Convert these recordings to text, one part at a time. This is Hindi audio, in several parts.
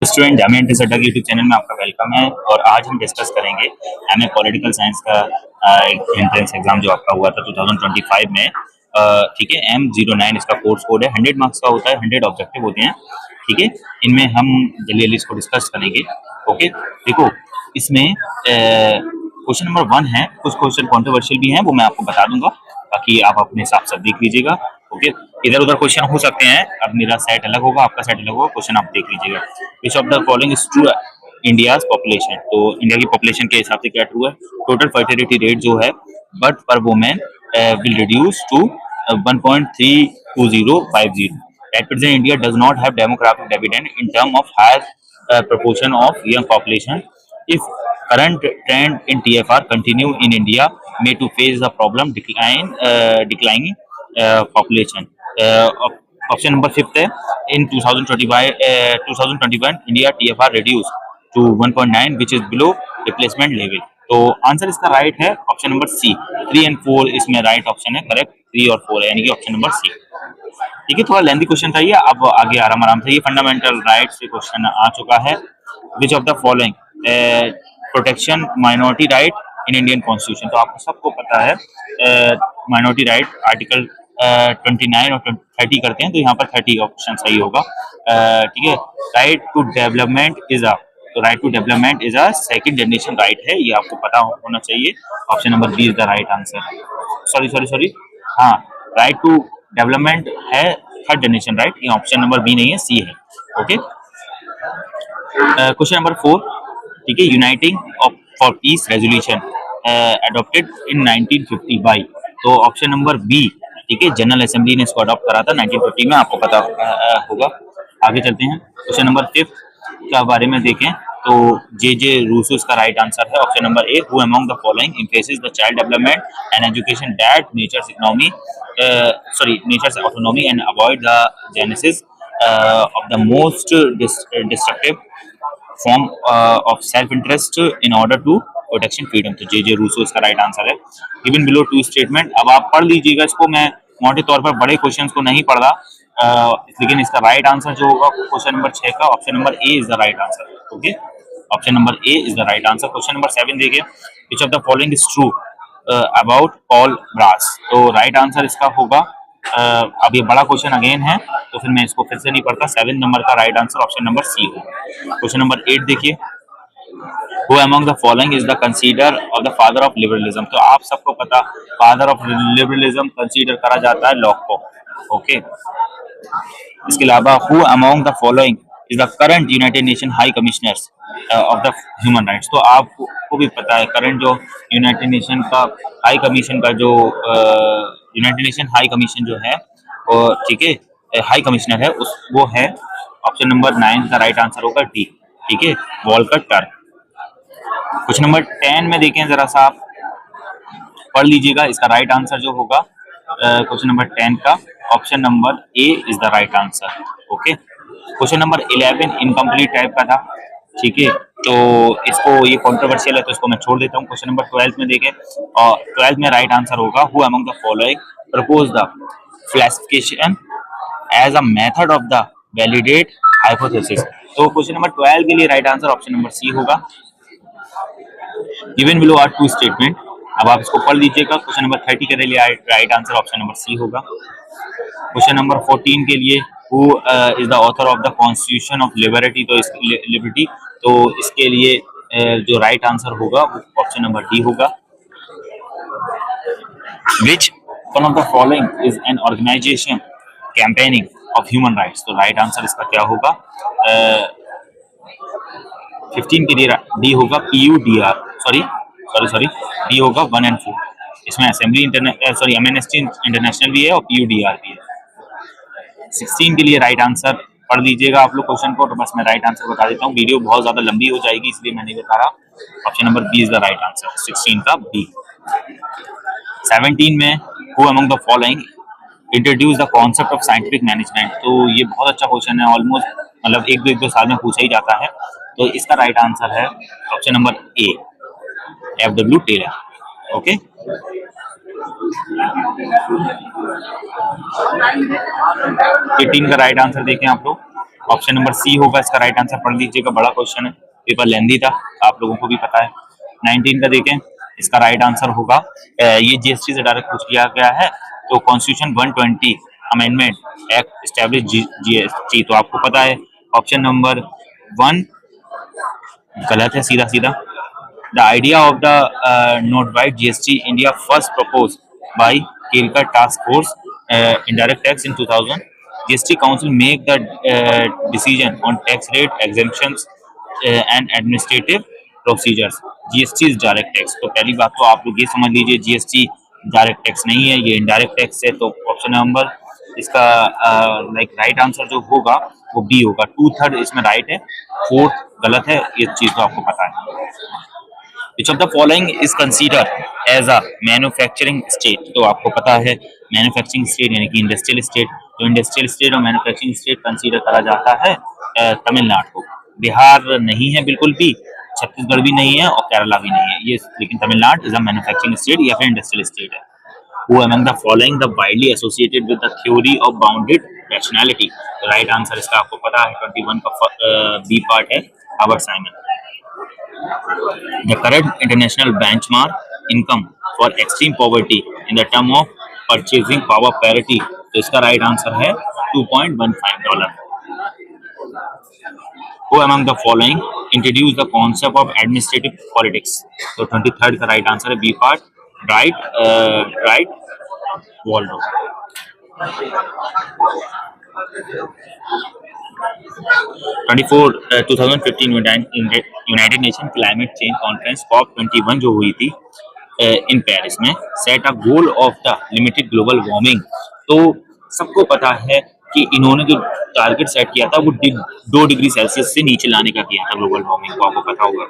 स्टूडेंट जामिया इंटर अड्डा के यूट्यूब चैनल में आपका वेलकम है। और आज हम डिस्कस करेंगे एमए पॉलिटिकल साइंस का एक एंट्रेंस एग्जाम जो आपका हुआ था 2025 में। ठीक है, M09 इसका कोर्स कोड है। 100 मार्क्स का होता है, 100 ऑब्जेक्टिव होते हैं। ठीक है, इनमें हम जल्दी जल्दी इसको डिस्कस करेंगे। ओके, देखो इसमें क्वेश्चन नंबर 1 है, कुछ क्वेश्चन कॉन्ट्रोवर्शियल भी हैं, वो मैं आपको बता दूंगा ताकि आप अपने हिसाब से देख लीजिएगा। ओके, इधर उधर क्वेश्चन हो सकते हैं, अब मेरा सेट अलग होगा, आपका सेट अलग होगा, क्वेश्चन आप देख लीजिएगा। विच of the following is true India's population, तो इंडिया की पॉपुलेशन के हिसाब से क्या ट्रू है? टोटल फर्टिलिटी रेट जो है बर्थ पर women will reduce to 1.32050। At present, India does not have demographic dividend in terms of higher proportion of young population. If current trend in TFR continue in India, may to face the problem declining population. Option number 5 है, in 2021 India TFR reduced to 1.9 which is below replacement level. तो आंसर इसका राइट है ऑप्शन नंबर सी। 3 और 4 इसमें राइट ऑप्शन है, करेक्ट 3 और 4 है, यानी कि ऑप्शन नंबर सी। ठीक है, थोड़ा लेंथी क्वेश्चन था ये, अब आगे आराम आराम से ये फंडामेंटल राइट से क्वेश्चन आ चुका है। विच of the following protection minority right in Indian constitution, तो आपको सबको पता है माइनॉरिटी राइट आर्टिकल 29 और 30 करते हैं, तो यहाँ पर 30 ऑप्शन सही होगा। ठीक है, right to development is a, तो right to development is a second generation right है, ये आपको पता होना चाहिए। Option number B is the right answer. Sorry sorry sorry, हाँ, राइट टू डेवलपमेंट है थर्ड जनरेशन राइट, ये ऑप्शन नंबर बी नहीं है, सी है। ओके, क्वेश्चन नंबर 4, ठीक है, uniting for piece resolution adopted in 1950 by, तो ऑप्शन नंबर बी, ठीक है, जनरल असेंबली ने इसको अडॉप्ट करा था 1950 में, आपको पता होगा। आगे चलते हैं, क्वेश्चन नंबर 5 के बारे में देखें तो जे रूसो इसका राइट आंसर है। Option number A, who among the following emphasis the child development and education that natures economy natures autonomy and avoid the genesis of the most destructive form of self interest in order to protection freedom, तो जे रूसो इसका राइट आंसर है। गिवन बिलो टू स्टेटमेंट, अब आप पढ़ लीजिएगा इसको, मैं मोटे तौर पर बड़े क्वेश्चंस को नहीं पढ़ रहा, लेकिन इसका राइट आंसर जो होगा क्वेश्चन नंबर 6 का option number A is the right answer. Okay, option number A is the right answer. Question number 7 देखिए, which of the following is true about Paul Brass, तो राइट आंसर इसका होगा, अब ये बड़ा क्वेश्चन अगेन है तो फिर मैं इसको फिर से नहीं पढ़ता, 7 नंबर का right answer option number C होगा। क्वेश्चन नंबर 8 देखिए, Who among the following is the consider of the father of liberalism, तो आप सबको पता फादर ऑफ लिबरलिज्म कंसीडर करा जाता है लॉक को। ओके, इसके अलावा who among the following is the current United nation high commissioners of the human rights, तो आपको भी पता है करंट जो यूनाइटेड नेशन का हाई कमीशन का जो यूनाइटेड नेशन हाई कमीशन जो है, और ठीक है हाई कमिश्नर है उस, वो है ऑप्शन नंबर 9 का राइट आंसर होगा डी। ठीक है, वॉल्कर टर्क। क्वेश्चन नंबर 10 में देखें जरा सा, आप पढ़ लीजिएगा, इसका राइट आंसर जो होगा क्वेश्चन नंबर 10 का option number A is the right answer. Okay, question number 11 incomplete type का था। ठीक है, तो इसको ये कंट्रोवर्शियल है तो इसको मैं छोड़ देता हूँ। क्वेश्चन नंबर 12 में देखें, और 12 में राइट आंसर होगा who among the following propose the classification as a method of the validate hypothesis, तो क्वेश्चन नंबर 12 के लिए right answer option number C होगा। Given below are two statement, अब आप इसको पढ़ लीजिएगा, क्वेश्चन नंबर 30 के लिए right answer option number C होगा। क्वेश्चन नंबर 14 के लिए who is the author of the constitution of liberty, तो लिबर्टी, तो इसके लिए जो राइट आंसर होगा वो ऑप्शन नंबर डी होगा। Which one of the following is an organization campaigning of human rights, तो राइट आंसर इसका क्या होगा? 15 के लिए डी होगा PUDR, सॉरी डी होगा 1 और 4, इसमें असेंबली एमनेस्टी इंटरनेशनल भी है और PUDR भी है। 16 के लिए राइट आंसर पढ़ लीजिएगा आप लोग क्वेश्चन को, तो बस मैं राइट आंसर बता देता हूँ, वीडियो बहुत ज्यादा लंबी हो जाएगी इसलिए मैं नहीं बता रहा। Option number B is the right answer, 16 का बी। 17 में who among the following introduce the concept of scientific management, तो ये बहुत अच्छा क्वेश्चन है, ऑलमोस्ट मतलब एक दो साल में पूछा ही जाता है, तो इसका राइट आंसर है option number A, FW Taylor. Okay, 18 का राइट आंसर देखें आप लोग, ऑप्शन नंबर सी होगा इसका राइट आंसर। पढ़ लीजिएगा, बड़ा क्वेश्चन है, पेपर लेंदी था, आप लोगों को भी पता है। 19 का देखें, इसका राइट आंसर होगा ये जीएसटी से डायरेक्ट पूछ लिया गया है, तो constitution 120 amendment act establish GST, तो आपको पता है ऑप्शन नंबर 1 गलत है सीधा सीधा। The idea of the notified GST India first proposed by Kelkar Task Force Indirect Tax in 2000. GST Council make the decision on tax rate exemptions and administrative procedures. GST is direct tax. तो पहली बात तो आप लोग ये समझ लीजिए, GST डायरेक्ट टैक्स नहीं है, ये इनडायरेक्ट टैक्स है। तो ऑप्शन नंबर इसका लाइक राइट आंसर जो होगा वो बी होगा। 2/3 इसमें राइट है, 4th गलत है, ये चीज तो आपको पता है। Which of the following is considered as a manufacturing state? तो आपको पता है मैन्युफैक्चरिंग स्टेट यानी कि इंडस्ट्रियल स्टेट, तो इंडस्ट्रियल स्टेट और मैन्युफैक्चरिंग स्टेट कंसीडर करा जाता है तमिलनाडु को। बिहार नहीं है बिल्कुल भी, छत्तीसगढ़ भी नहीं है और केरला भी नहीं है ये, लेकिन Tamil Nadu is a manufacturing state या फिर इंडस्ट्रियल स्टेट है। Who among the following the widely associated with the theory of bounded rationality? Right answer इसका आपको पता है 21 का बी पार्ट है, Herbert Simon. The current international benchmark income for extreme poverty in the term of purchasing power parity, तो इसका राइट आंसर है $2.15। Who among the following introduced the concept of administrative politics? तो 23rd का राइट आंसर है B part, Dwight Waldo. 2015 United Nation climate change conference COP21 जो हुई थी इन पेरिस में, set a goal of the limited global warming. तो सबको पता है कि इन्होंने जो टारगेट सेट किया था वो 2 डिग्री सेल्सियस से नीचे लाने का किया था ग्लोबल वार्मिंग को, आपको पता होगा।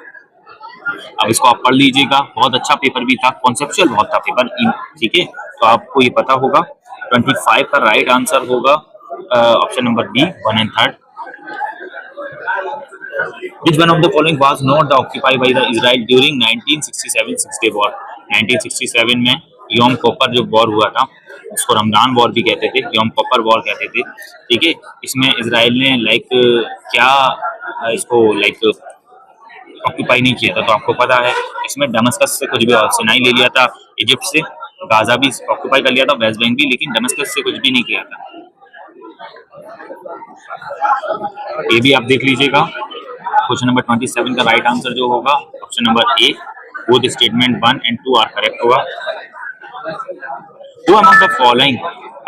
अब इसको आप पढ़ लीजिएगा, बहुत अच्छा पेपर भी था, कॉन्सेप्चुअल बहुत था पेपर, ठीक है, तो आपको ये पता होगा। 25 का राइट आंसर होगा option number B, 1 and 3rd। Which one of the following was not occupied by the Israel during 1967 Six Day War? 1967 में योम कॉपर जो वॉर हुआ था, उसको रमजान वॉर भी कहते थे, योम कॉपर वॉर कहते थे, ठीक है। इसमें इसराइल ने लाइक क्या इसको लाइक ऑक्यूपाई नहीं किया था, तो आपको पता है इसमें दमस्कस से कुछ भी, सिनाई ले लिया था इजिप्ट से, गाजा भी ऑक्यूपाई कर लिया था, वेस्ट बैंक भी, लेकिन दमस्कस से कुछ भी नहीं किया था। ये भी आप देख लीजिएगा। क्वेश्चन नंबर 27 का राइट आंसर जो होगा option number A, both statement 1 and 2 are correct होगा। Who among the following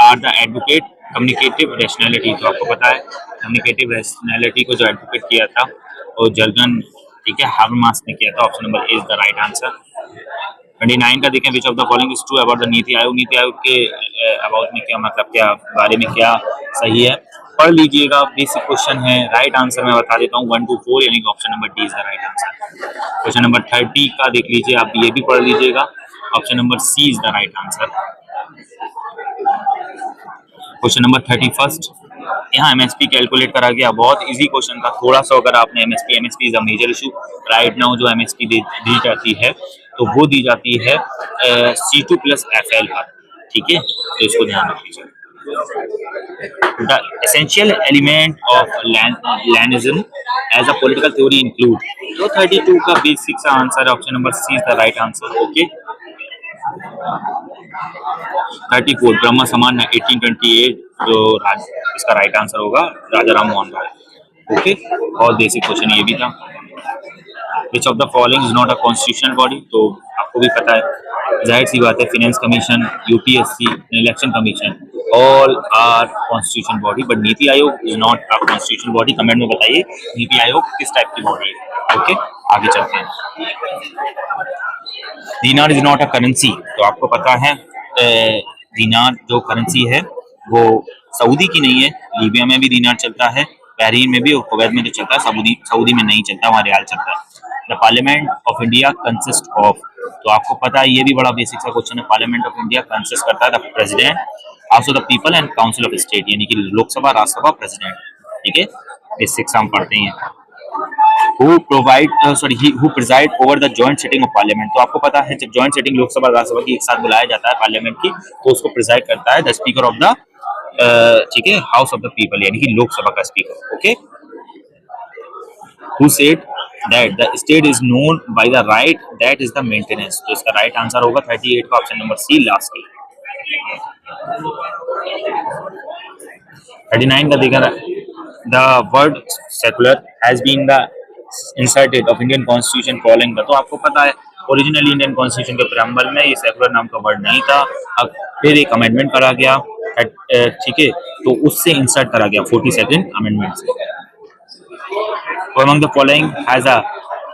are the advocate communicative rationality? तो आपको पता है कम्युनिकेटिव रैशनैलिटी को जो एडवोकेट किया था वो जर्गन, ठीक है, हाबरमास ने किया था। Option number A is the right answer. 29 का देखें, विच of the following is true about the NITI Aayog? NITI Aayog के अबाउट में क्या मतलब, क्या बारे में क्या सही है, पढ़ लीजिएगा, बेसिक क्वेश्चन है। राइट आंसर मैं बता देता हूँ 1 to 4 यानी कि option number D is the right answer. Question number 30 का देख लीजिए, आप ये भी पढ़ लीजिएगा, option number C is the right answer. Question number 31, यहाँ एमएसपी कैलकुलेट करा गया, बहुत इजी क्वेश्चन था। थोड़ा सा अगर आपने MSP is a major issue right now, जो एमएसपी दी जाती है तो वो दी जाती है C2 + FL पर, ठीक है, तो इसको ध्यान रख लीजिए। The essential element of Leninism as a political theory include, तो 32 का बेसिक सा answer option number C is the right answer. Okay, 34 Brahmo Samaj 1828 जो इसका राइट आंसर होगा राजा राम मोहन राय। ओके, और बेसिक क्वेश्चन ये भी था। Which of the following is not a constitutional body? तो आपको भी पता है, जाहिर सी बात है, finance commission, UPSC, election commission, all are constitution body, but NITI Aayog is not a constitution body. Comment में बताइए नीति आयोग किस टाइप की बॉडी है। ओके, आगे चलते हैं। दीनार इज नॉट अ करेंसी, तो आपको पता है दीनार जो करेंसी है वो सऊदी की नहीं है, लीबिया में भी दीनार चलता है, बहरीन में भी और कुवैत में तो चलता है, सऊदी में नहीं चलता, वहाँ रियाल चलता है। The parliament of India consist of, तो आपको पता है ये भी बड़ा बेसिक सा क्वेश्चन है, पार्लियामेंट ऑफ इंडिया कंसिस्ट करता है the president, house of the people and council of state, यानी कि लोकसभा, राज्यसभा, प्रेसिडेंट, ठीक है, बेसिक हम पढ़ते हैं। who preside over the joint sitting of parliament, तो आपको पता है जब जॉइंट सिटिंग लोकसभा राज्यसभा की एक साथ बुलाया जाता है पार्लियामेंट की, तो उसको प्रिजाइड करता है द स्पीकर ऑफ द ठीक है, हाउस ऑफ द पीपल यानी कि लोकसभा का speaker. Okay, who said that the state is known by the right that is the maintenance. तो इसका राइट आंसर होगा 38 का ऑप्शन नंबर सी लास्ट। 39 का देखा, the word secular has been the inserted of Indian constitution following the. तो आपको पता है ओरिजिनली इंडियन कॉन्स्टिट्यूशन के प्रेम्बल में ये सेकुलर नाम का वर्ड नहीं था, अब फिर एक अमेंडमेंट करा गया, ठीक है, तो उससे इंसर्ट करा गया 42nd अमेंडमेंट से। among the following has a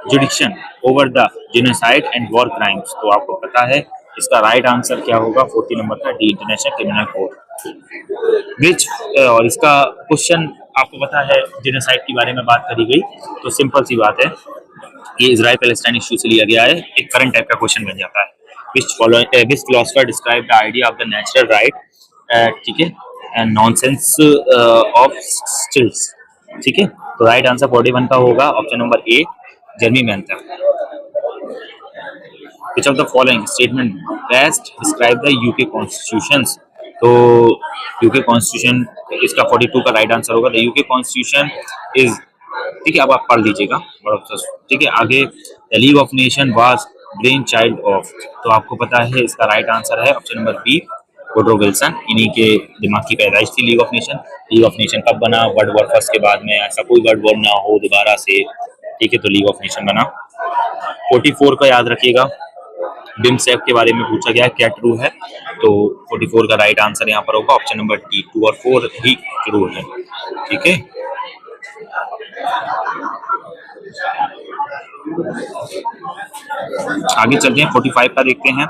jurisdiction over the genocide and war crimes। तो आपको पता है इसका राइट आंसर क्या होगा, 40 नंबर का डी, इंटरनेशनल क्रिमिनल कोर्ट। विच, और इसका क्वेश्चन आपको पता है जेनोसाइड के बारे में बात करी गई, तो सिंपल सी बात है, ये इजराइल पैलेस्टाइन इशू से लिया गया है, एक करंट टाइप का क्वेश्चन बन जाता है। Which philosopher describe the idea of the natural right, ठीक है, एंड नॉनसेंस ऑफ स्टिल्स। ठीक है, तो राइट आंसर 41 का होगा option number A, Jeremy Bentham. Which of the following statement best describe the UK constitutions? तो यूके कॉन्स्टिट्यूशन, इसका 42 का राइट आंसर होगा। द यूके कॉन्स्टिट्यूशन इज, ठीक है, अब आप पढ़ लीजिएगा, ठीक है, आगे the league of nation was brain child of. तो आपको पता है इसका राइट आंसर है option number B, Woodrow Wilson, इन्हीं के दिमाग की पैदाइश थी league of nation. League of nation कब बना, वर्ल्ड वॉर फर्स्ट के बाद में, ऐसा कोई वर्ल्ड वॉर ना हो दोबारा से, ठीक है, तो लीग ऑफ नेशन बना। 44 का याद रखिएगा, बिमसेक के बारे में पूछा गया है, क्या ट्रू है, तो 44 का राइट आंसर यहाँ पर होगा ऑप्शन नंबर डी, 2 और 4 ही ट्रू है। ठीक है, आगे चलते हैं, 45 का देखते हैं।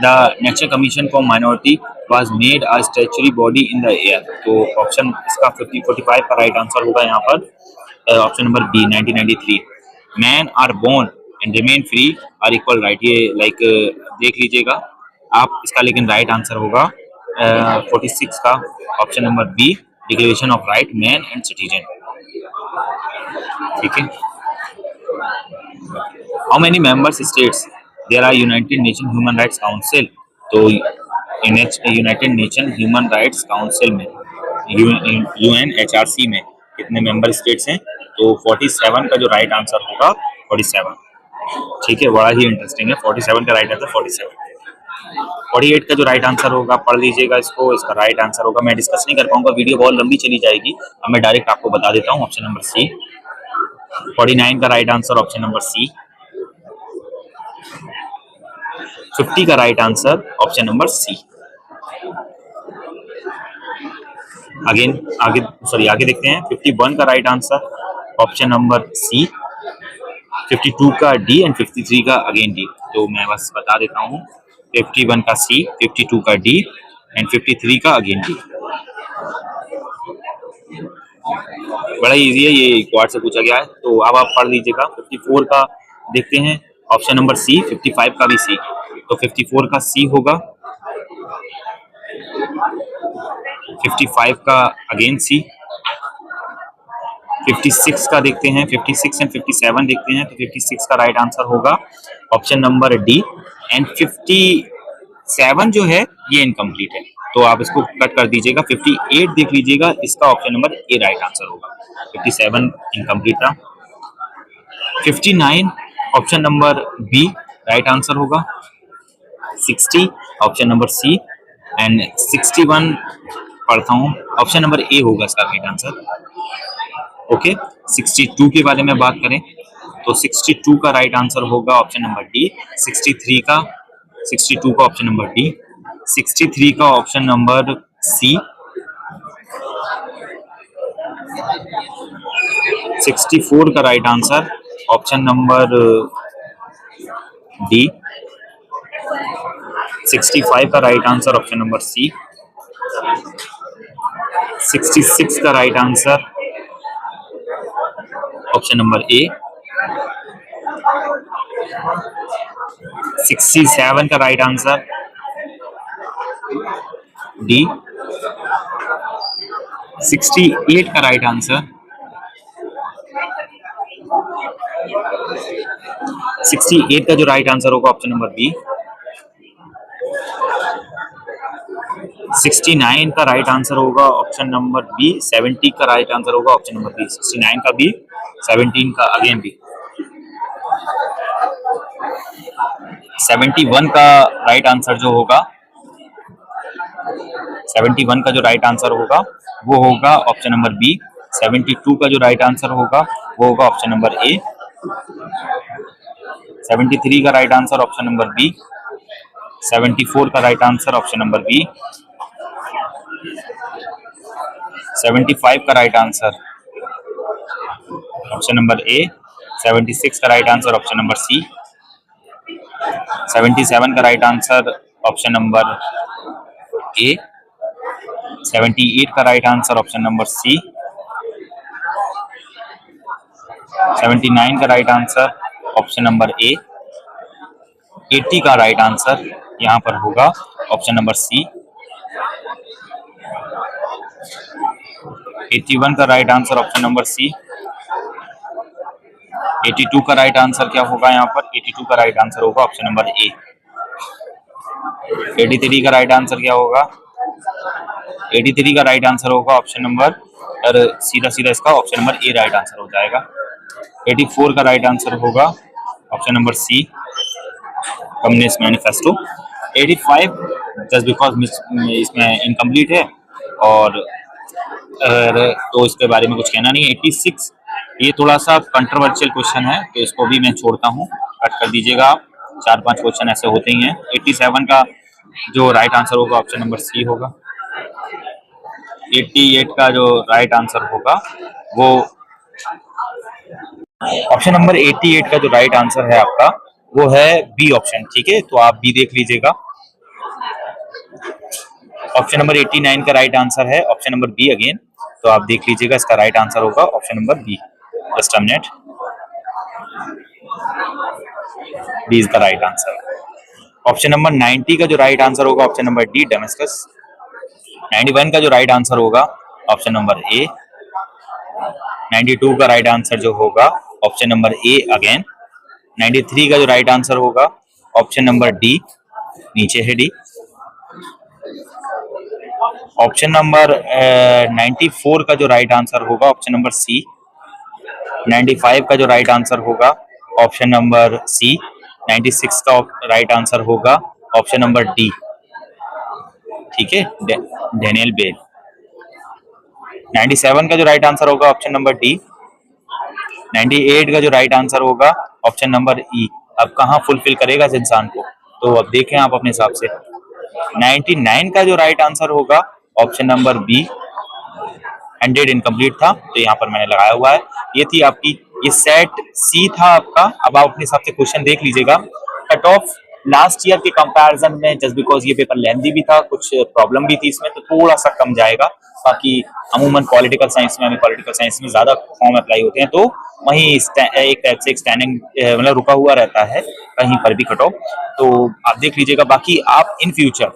The national commission for minority was made a statutory body in the year. तो ऑप्शन इसका 45 का राइट आंसर होगा यहाँ पर option number B, 1993। Man are born and remain free are equal right, ये लाइक देख लीजिएगा आप, इसका लेकिन राइट आंसर होगा 46 का option number B, declaration of right man and citizen. ठीक है, how many members states there are United Nation human rights council. तो United Nation human rights council में, UNHRC में कितने मेंबर स्टेट्स हैं, तो 47 का जो राइट आंसर होगा 47। ठीक है, बड़ा ही इंटरेस्टिंग है, 47 का राइट आंसर 47। 48 का जो राइट आंसर होगा, पढ़ लीजिएगा इसको, इसका राइट आंसर होगा, मैं डिस्कस नहीं कर पाऊंगा, वीडियो बहुत लंबी चली जाएगी, अब मैं डायरेक्ट आपको बता देता हूँ, ऑप्शन नंबर सी। 49 का right answer option number C. 50 का right answer option number C. आगे देखते हैं, 51 का right answer option number C, 52 का डी एंड 53 का अगेन डी। तो मैं बस बता देता हूँ, 51 का सी, 52 का डी एंड 53 का अगेन डी। बड़ा इजी है, ये क्वाड से पूछा गया है, तो अब आप पढ़ लीजिएगा। 54 का देखते हैं, ऑप्शन नंबर सी, 55 का भी सी, तो 54 का सी होगा, 55 का अगेन सी। 56 का देखते हैं, 56 एंड 57 देखते हैं, तो 56 का राइट आंसर होगा ऑप्शन नंबर डी एंड 57 जो है ये इनकम्प्लीट है, तो आप इसको कट कर दीजिएगा। 58 देख लीजिएगा, इसका option number A right answer होगा, 57 इनकम्प्लीट था। 59 option number B right answer होगा। 60 ऑप्शन नंबर सी एंड 61 पढ़ता हूँ, ऑप्शन नंबर ए होगा इसका राइट आंसर। ओके, 62 के बारे में बात करें तो 62 का राइट आंसर होगा ऑप्शन नंबर डी। 63 का, 62 का ऑप्शन नंबर डी, 63 का ऑप्शन नंबर सी, 64 का right answer option number D, 65 का right answer option number C, 66 का right answer option number A, 67 का राइट आंसर डी, 68 का राइट आंसर, 68 का जो राइट आंसर होगा ऑप्शन नंबर बी, 69 का राइट आंसर होगा ऑप्शन नंबर बी। 70 का राइट आंसर होगा ऑप्शन नंबर बी। 69 का बी, 17 का अगेन बी। 71 का राइट आंसर जो होगा, 71 का जो राइट आंसर होगा वो होगा ऑप्शन नंबर बी। 72 का जो राइट आंसर होगा वो होगा ऑप्शन नंबर ए। 73 का right answer option number B. 74 का right answer option number B. 75 का right answer option number A. 76 का right answer option number C. 77 का right answer option number A. 78 का right answer option number C. 79 का right answer option number A. 80 का राइट आंसर यहाँ पर होगा ऑप्शन नंबर सी। 81 का right answer option number C. 82 का राइट आंसर क्या होगा यहाँ पर? 82 का राइट आंसर होगा ऑप्शन नंबर ए। 83 का राइट आंसर क्या होगा? 83 का राइट आंसर होगा ऑप्शन नंबर, और सीधा सीधा इसका option number A right answer हो जाएगा। 84 का राइट आंसर होगा option number C, communist manifesto. 85 just because इसमें इनकम्प्लीट है और तो इसके बारे में कुछ कहना नहीं है। 86 ये थोड़ा सा कंट्रोवर्शियल क्वेश्चन है तो इसको भी मैं छोड़ता हूँ, कट कर दीजिएगा आप। 4-5 क्वेश्चन ऐसे होते ही हैं। 87 का जो राइट आंसर होगा ऑप्शन नंबर सी होगा। 88 का जो राइट आंसर होगा वो ऑप्शन नंबर 88 का जो राइट आंसर है आपका वो है बी ऑप्शन। ठीक है, तो आप बी देख लीजिएगा। ऑप्शन नंबर 89 का राइट आंसर है ऑप्शन नंबर बी अगेन, तो आप देख लीजिएगा इसका राइट आंसर होगा option number B. Just a minute, B is the right answer. Option number 90 का जो राइट आंसर होगा ऑप्शन नंबर डी, डेमेस्कस। 91 का जो राइट आंसर होगा ऑप्शन नंबर ए। 92 का राइट आंसर जो होगा ऑप्शन नंबर ए अगेन। 93 का जो राइट आंसर होगा ऑप्शन नंबर डी, नीचे है डी। ऑप्शन नंबर 94 का जो राइट आंसर होगा ऑप्शन नंबर सी। 95 का जो राइट आंसर होगा ऑप्शन नंबर सी। 96 का राइट आंसर होगा ऑप्शन नंबर डी। ठीक है, डैनियल बेल। 97 का जो राइट आंसर होगा ऑप्शन नंबर डी। 98 का जो राइट आंसर होगा ऑप्शन नंबर ई। अब कहाँ फुलफिल करेगा इस इंसान को, तो अब देखें आप अपने हिसाब से। 99 का जो राइट आंसर होगा ऑप्शन नंबर बी। 100 इनकम्प्लीट था तो यहाँ पर मैंने लगाया हुआ है। ये थी आपकी, ये सेट सी था आपका। अब आप अपने हिसाब से क्वेश्चन देख लीजिएगा। कट ऑफ लास्ट ईयर के कंपैरिजन में, जस्ट बिकॉज ये पेपर लेंथी भी था, कुछ प्रॉब्लम भी थी इसमें, तो थोड़ा सा कम जाएगा। बाकी अमूमन पॉलिटिकल साइंस में, हमें पॉलिटिकल साइंस में ज्यादा फॉर्म अप्लाई होते हैं, तो वहीं एक टाइप से स्टैंडिंग मतलब रुका हुआ रहता है कहीं पर भी कट ऑफ, तो आप देख लीजिएगा। बाकी आप इन फ्यूचर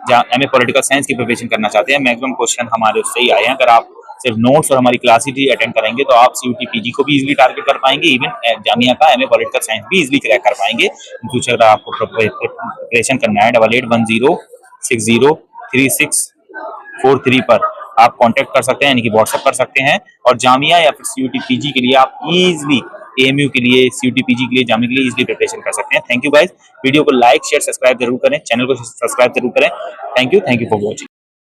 जहाँ एमए पॉलिटिकल साइंस की प्रिपरेशन करना चाहते हैं, मैक्सिमम क्वेश्चन हमारे उससे ही आए हैं। अगर आप सिर्फ नोट्स और हमारी क्लासेस ही अटेंड करेंगे तो आप सीयूटी पीजी को भी इजीली टारगेट कर पाएंगे, इवन जामिया का एमए पॉलिटिकल साइंस भी इजीली क्रैक कर पाएंगे। इन फ्यूचर अगर आपको प्रिपरेशन करना है 8810603643 पर आप कांटेक्ट कर सकते हैं, यानी कि व्हाट्सएप कर सकते हैं। और जामिया या फिर सीयूटी पीजी के लिए आप इजीली, एएमयू के लिए, सीयूटी पीजी के लिए, जामिया के लिए इजीली प्रिपरेशन कर सकते हैं। थैंक यू गाइस, वीडियो को लाइक शेयर सब्सक्राइब जरूर करें, चैनल को सब्सक्राइब जरूर करें। Thank you for watching.